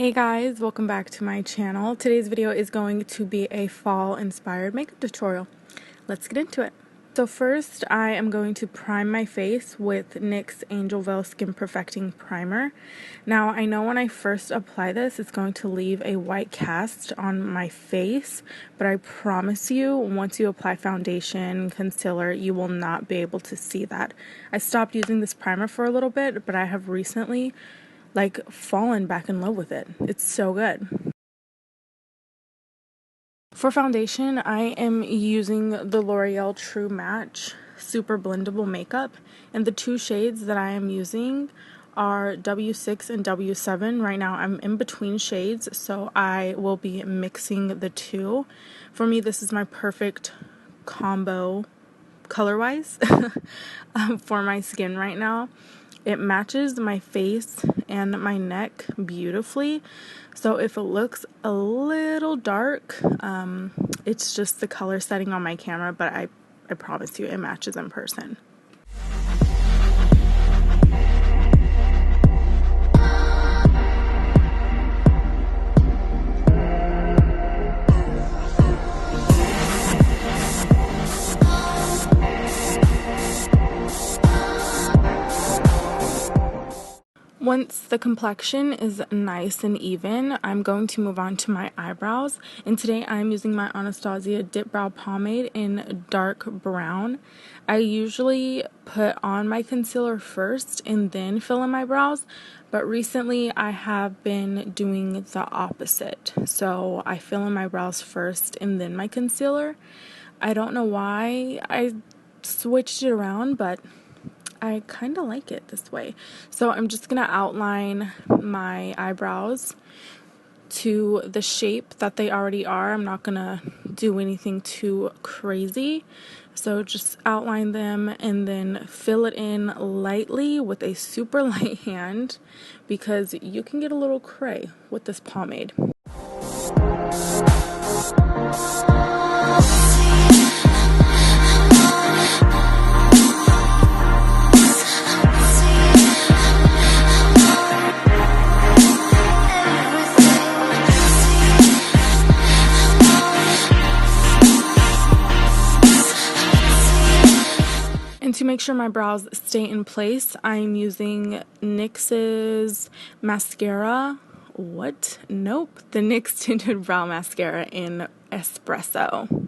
Hey guys, welcome back to my channel. Today's video is going to be a fall inspired makeup tutorial. Let's get into it. So first I am going to prime my face with NYX Angel Veil Skin Perfecting Primer. Now I know when I first apply this it's going to leave a white cast on my face, but I promise you once you apply foundation, concealer, you will not be able to see that. I stopped using this primer for a little bit, but I have recently fallen back in love with it. It's so good. For foundation, I am using the L'Oreal True Match Super-Blendable makeup, and the two shades that I am using are W6 and W7. Right now I'm in between shades, so I will be mixing the two. For me, this is my perfect combo color-wise for my skin right now. It matches my face and my neck beautifully, so if it looks a little dark, it's just the color setting on my camera, but I promise you it matches in person. Once the complexion is nice and even, I'm going to move on to my eyebrows, and today I'm using my Anastasia Dipbrow Pomade in dark brown. I usually put on my concealer first and then fill in my brows, but recently I have been doing the opposite. So I fill in my brows first and then my concealer. I don't know why I switched it around, but I kind of like it this way. So I'm just going to outline my eyebrows to the shape that they already are. I'm not going to do anything too crazy. So just outline them and then fill it in lightly with a super light hand, because you can get a little cray with this pomade. And to make sure my brows stay in place, I'm using NYX's mascara. What? Nope. The NYX Tinted Brow Mascara in Espresso.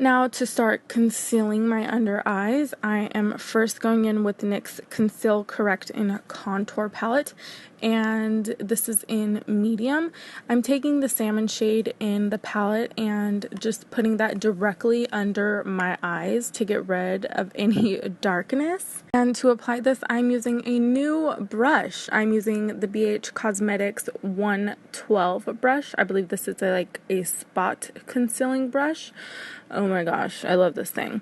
Now to start concealing my under eyes, I am first going in with the NYX Conceal.Correct.Contour palette, and this is in medium. I'm taking the salmon shade in the palette and just putting that directly under my eyes to get rid of any darkness. And to apply this, I'm using a new brush. I'm using the BH Cosmetics 112 brush. I believe this is a spot concealing brush. Oh my gosh, I love this thing.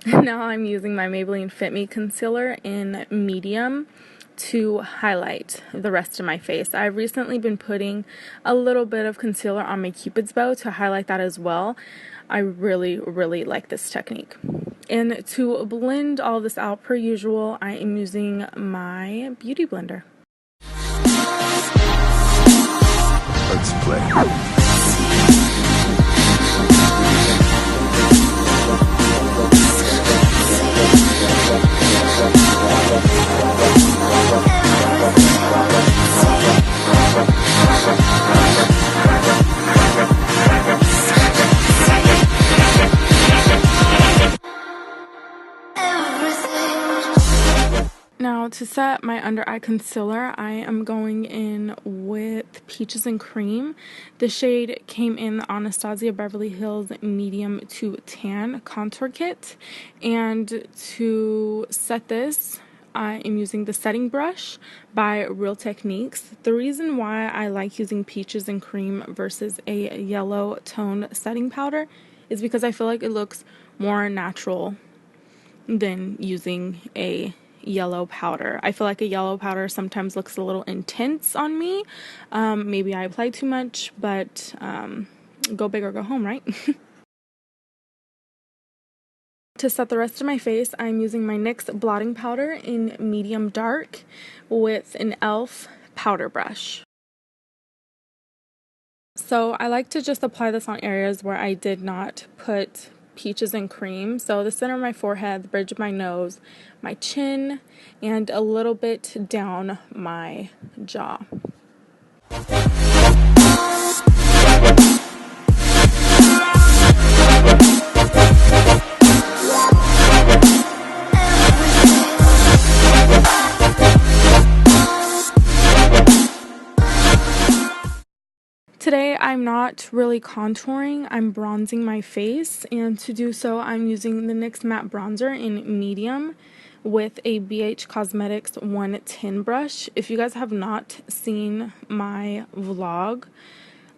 Now I'm using my Maybelline Fit Me concealer in medium to highlight the rest of my face. I've recently been putting a little bit of concealer on my Cupid's bow to highlight that as well. I really like this technique. And to blend all this out per usual, I am using my beauty blender. Let's play. Now to set my under eye concealer, I am going in with Peaches and Cream. The shade came in the Anastasia Beverly Hills Medium to Tan Contour Kit. And to set this, I am using the setting brush by Real Techniques. The reason why I like using Peaches and Cream versus a yellow tone setting powder is because I feel like it looks more natural than using a yellow powder. I feel like a yellow powder sometimes looks a little intense on me. Maybe I apply too much, but go big or go home, right? To set the rest of my face, I'm using my NYX blotting powder in medium dark with an e.l.f. powder brush. So I like to just apply this on areas where I did not put peaches and cream. So the center of my forehead, the bridge of my nose, my chin, and a little bit down my jaw. Today I'm not really contouring, I'm bronzing my face, and to do so I'm using the NYX matte bronzer in medium with a BH Cosmetics 110 brush. If you guys have not seen my vlog,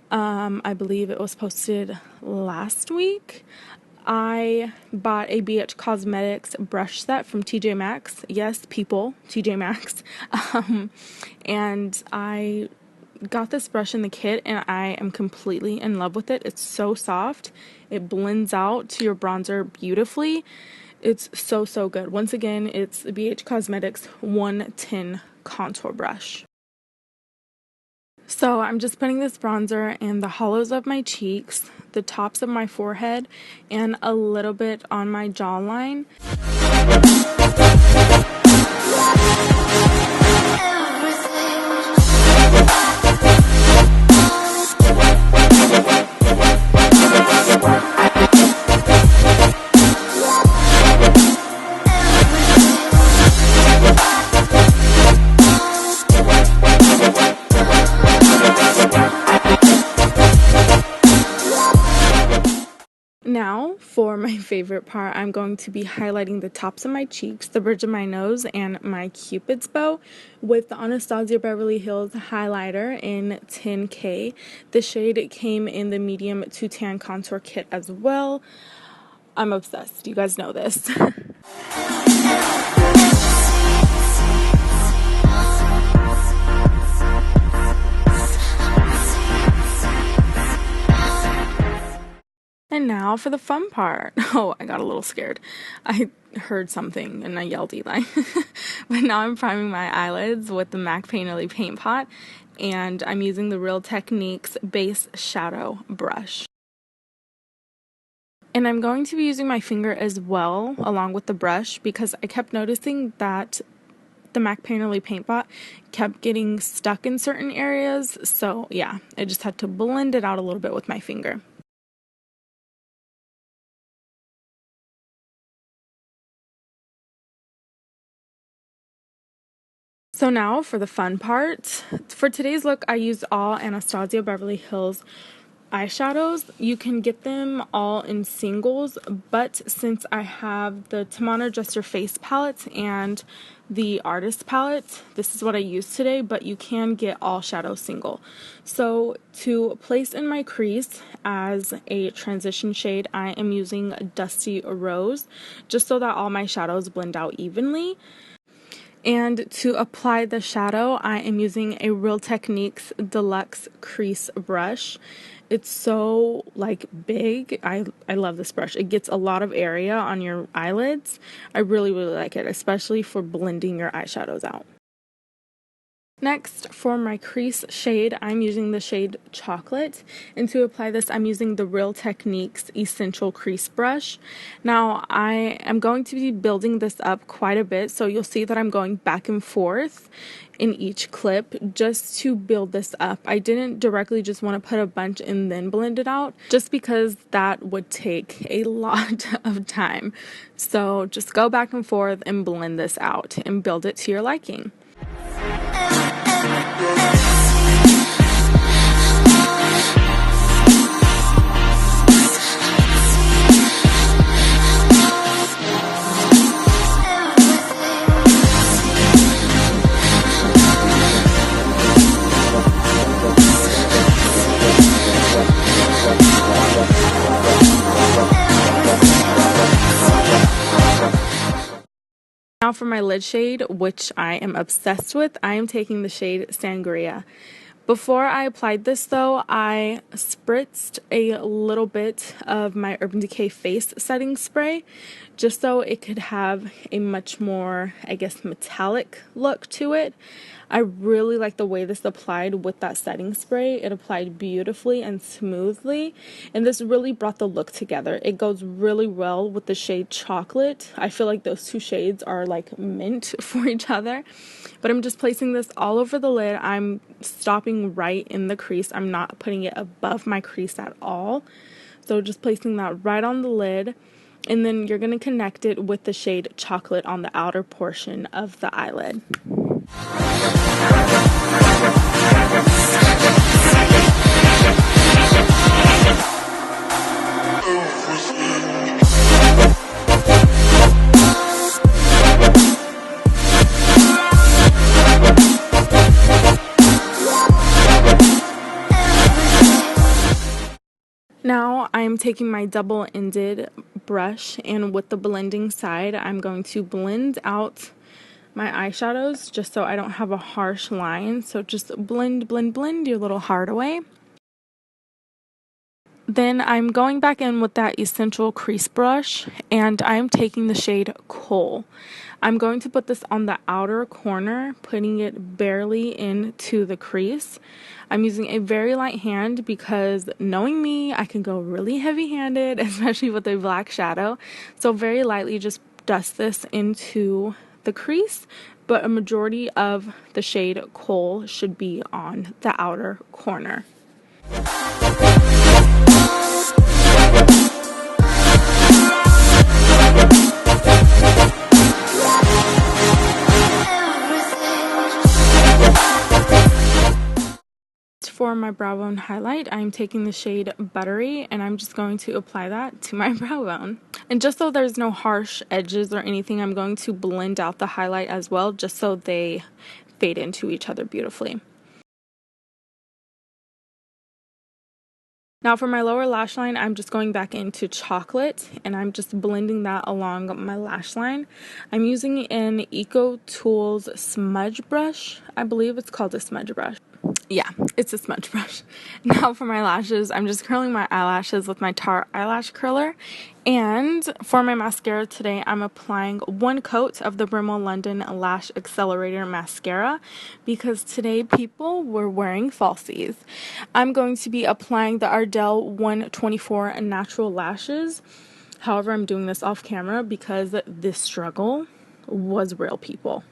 I believe it was posted last week, I bought a BH Cosmetics brush set from TJ Maxx. Yes, people, TJ Maxx. And I got this brush in the kit and I am completely in love with it. It's so soft. It blends out to your bronzer beautifully. It's so good. Once again, it's the BH Cosmetics 110 contour brush. So I'm just putting this bronzer in the hollows of my cheeks, the tops of my forehead, and a little bit on my jawline. Now, for my favorite part, I'm going to be highlighting the tops of my cheeks, the bridge of my nose, and my Cupid's bow with the Anastasia Beverly Hills highlighter in 10K. The shade came in the medium to tan contour kit as well. I'm obsessed. You guys know this. And now for the fun part. Oh, I got a little scared. I heard something and I yelled Eli. But now I'm priming my eyelids with the MAC Painterly Paint Pot, and I'm using the Real Techniques Base Shadow Brush. And I'm going to be using my finger as well along with the brush because I kept noticing that the MAC Painterly Paint Pot kept getting stuck in certain areas. So yeah, I just had to blend it out a little bit with my finger. So now for the fun part. For today's look, I used all Anastasia Beverly Hills eyeshadows. You can get them all in singles, but since I have the Tomato Just Your Face palette and the Artist palette, this is what I used today, but you can get all shadows single. So to place in my crease as a transition shade, I am using Dusty Rose, just so that all my shadows blend out evenly. And to apply the shadow, I am using a Real Techniques Deluxe Crease Brush. It's so like big. I love this brush. It gets a lot of area on your eyelids. I really like it, especially for blending your eyeshadows out. Next, for my crease shade, I'm using the shade Chocolate, and to apply this, I'm using the Real Techniques Essential Crease Brush. Now, I am going to be building this up quite a bit, so you'll see that I'm going back and forth in each clip just to build this up. I didn't directly just want to put a bunch and then blend it out, just because that would take a lot of time. So just go back and forth and blend this out and build it to your liking. Now for my lid shade, which I am obsessed with, I am taking the shade Sangria. Before I applied this though, I spritzed a little bit of my Urban Decay face setting spray just so it could have a much more, I guess, metallic look to it. I really like the way this applied with that setting spray. It applied beautifully and smoothly, and this really brought the look together. It goes really well with the shade Chocolate. I feel like those two shades are like meant for each other. But I'm just placing this all over the lid. I'm stopping right in the crease. I'm not putting it above my crease at all. So just placing that right on the lid. And then you're going to connect it with the shade Chocolate on the outer portion of the eyelid. Now I am taking my double-ended brush, and with the blending side, I'm going to blend out my eyeshadows just so I don't have a harsh line. So just blend, blend, blend your little heart away. Then I'm going back in with that Essential Crease brush, and I'm taking the shade Coal. I'm going to put this on the outer corner, putting it barely into the crease. I'm using a very light hand because, knowing me, I can go really heavy-handed, especially with a black shadow. So very lightly just dust this into the crease, but a majority of the shade Coal should be on the outer corner. For my brow bone highlight, I'm taking the shade Buttery, and I'm just going to apply that to my brow bone. And just so there's no harsh edges or anything, I'm going to blend out the highlight as well, just so they fade into each other beautifully. Now for my lower lash line, I'm just going back into Chocolate, and I'm just blending that along my lash line. I'm using an Eco Tools smudge brush. I believe it's called a smudge brush. Yeah, it's a smudge brush. Now for my lashes, I'm just curling my eyelashes with my Tarte eyelash curler. And for my mascara today, I'm applying one coat of the Rimmel London Lash Accelerator mascara because today people were wearing falsies. I'm going to be applying the Ardell 124 Natural Lashes. However, I'm doing this off camera because this struggle was real, people.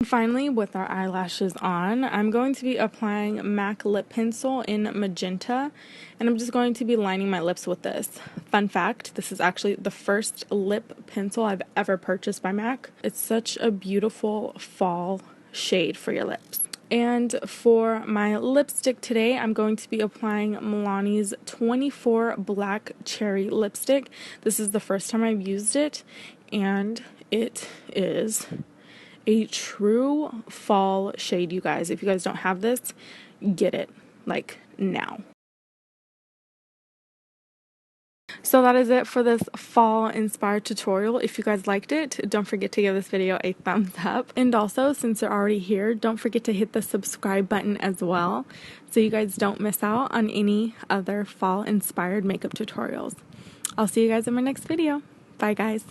Finally, with our eyelashes on, I'm going to be applying M.A.C lip pencil in Magenta, and I'm just going to be lining my lips with this. Fun fact, this is actually the first lip pencil I've ever purchased by M.A.C. It's such a beautiful fall shade for your lips. And for my lipstick today, I'm going to be applying Milani's 24 Black Cherry lipstick. This is the first time I've used it, and it is a true fall shade, you guys. If you guys don't have this, get it, like, now. So that is it for this fall inspired tutorial. If you guys liked it, don't forget to give this video a thumbs up. And also, since you're already here, don't forget to hit the subscribe button as well, so you guys don't miss out on any other fall inspired makeup tutorials. I'll see you guys in my next video. Bye, guys.